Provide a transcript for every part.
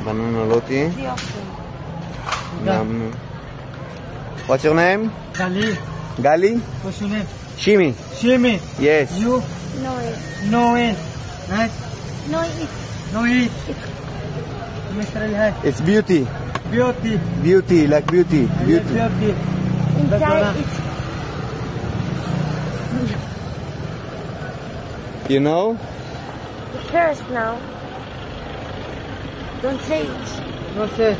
Banana roti. Zioffin. What's your name? Gali. Gali? What's your name? Shimi. Shimi. Yes. You? No, it. No it. Nice. No, it. No it. Mr. Hai. It's beauty. Beauty. Beauty, like beauty. Beauty. Beauty. Inside, it's. You know? It curse now. Don't say it. No say.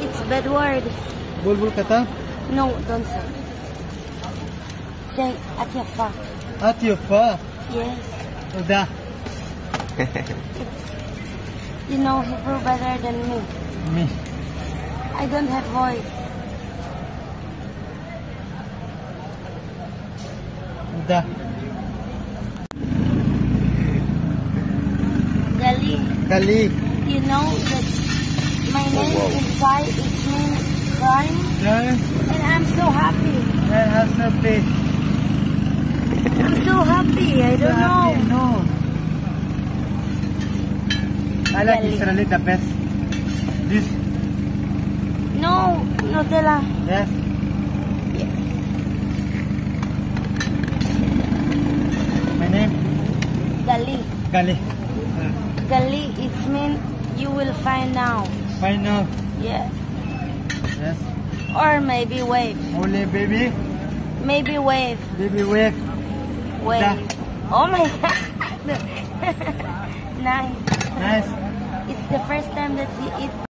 It's bad word. Bulbul kata. No, don't say. Say Atiafa. Atiufa. Yes. Udah. You know Hebrew better than me. Me. I don't have voice. Udah. Gali, Gali. you know that my name inside it means crime, Yeah. and I'm so happy. I have no face. I'm so happy. I don't know. No. I like Gali. Israeli the best. This. No, Nutella. Yes. My name? Gali. Gali. Gali, it means you will find out. I know. Yes. Yes. Or maybe wave. Only baby. Maybe wave. Baby wave. Wave. Da. Oh my god. Nice. Nice. It's the first time that he eats